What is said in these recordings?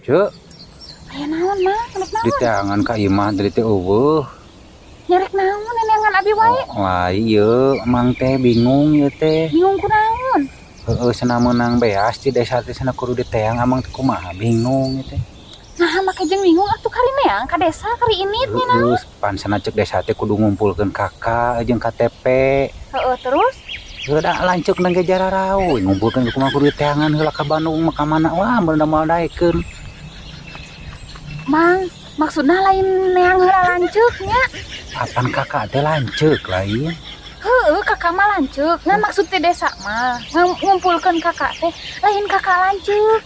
Cek, Aya naon mah? Rek di naon? tangan ka imah dari teh eueuh. Nyerek naon neneangan abi wae? Wah, ieu mang teh bingung ieu teh. Bingung kunaon? Heeh, cenah meunang beas di desa teh cenah kudu diteang amang teh kumaha bingung ieu teh. Nah, make jeung bingung atuh kari neang ka desa kari init nya naon? Heeh, pan cenah cek desa teh kudu ngumpulkeun kakak jeung KTP. Heeh, terus? Heuda lanceuk nang ge jararau, ngumpulkeun kumaha kudu diteangan heula ka Bandung mah ka mana wah beuneu maldaekeun. Mang, maksudna lain neang heula lanceuk nya. Apan kakak teh lanceuk lain. Heueuh, kakak mah lanceuk. Ngan maksud teh desa mah ngumpulkeun kakak teh lain kakak lanceuk.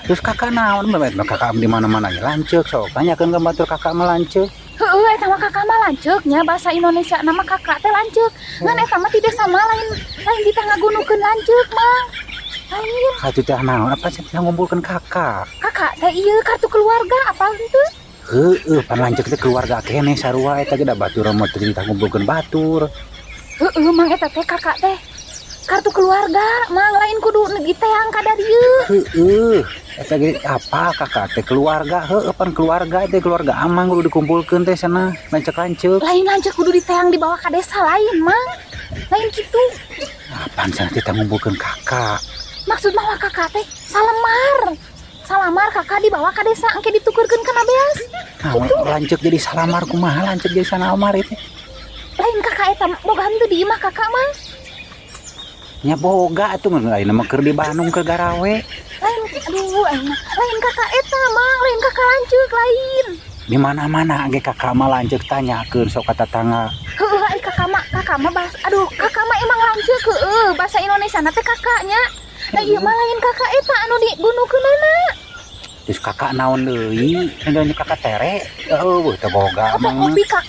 Terus kakak naon bemet kakak di mana-mana ge lanceuk sok tanyakeun ka batur kakak mah lanceuk. Heueuh, eta mah kakak mah lanceuk nya bahasa Indonesia nama kakak teh lanceuk. Ngan eta mah ti desa mah lain ditangagunukeun lanceuk mah. Lain Atuh teh naon apa sih ngumpulkeun kakak? kakak teh ieu kartu keluarga apa henteu? Heeh, pan lanceuk teh keluarga keneh sarua eta ge da batur mah teh ngumpulkeun batur. Heeh, mang eta teh kakak teh kartu keluarga, mang lain kudu diteang ka dari ieu. Heeh, eta ge apa kakak teh keluarga heueuh pan keluarga teh keluarga amang kudu dikumpulkeun teh cenah lanceuk-lanceuk. Lain lanceuk kudu diteang dibawa ka desa lain, mang. Lain kitu. Apaan cenah teh ngumpulkeun kakak? Maksud mah kakak teh salamar. Salamar kakak dibawa ka desa engke ditukurkeun kana beas. Nah, lanceuk jadi salamar kumaha lanceuk jadi salamar teh? Lain kakak eta boga henteu di imah kakak mah. Nya boga atuh mun ayeuna mah keur di Bandung keur garawe. Lain aduh ayeuna. Lain kakak eta mang, lain kakak lanceuk lain. Di mana-mana ge kakak mah lanceuk tanyakeun sok ka tetangga. Heueuh ai kakak mah bahasa aduh kakak mah emang lanceuk heueuh bahasa Indonesia na teh kakaknya. Lah ieu mah lain kakak eta anu digunukeunana. Terus kakak naon deui? Endeunya kakak tere. Eueuh teh boga Apa mah. kopi kakak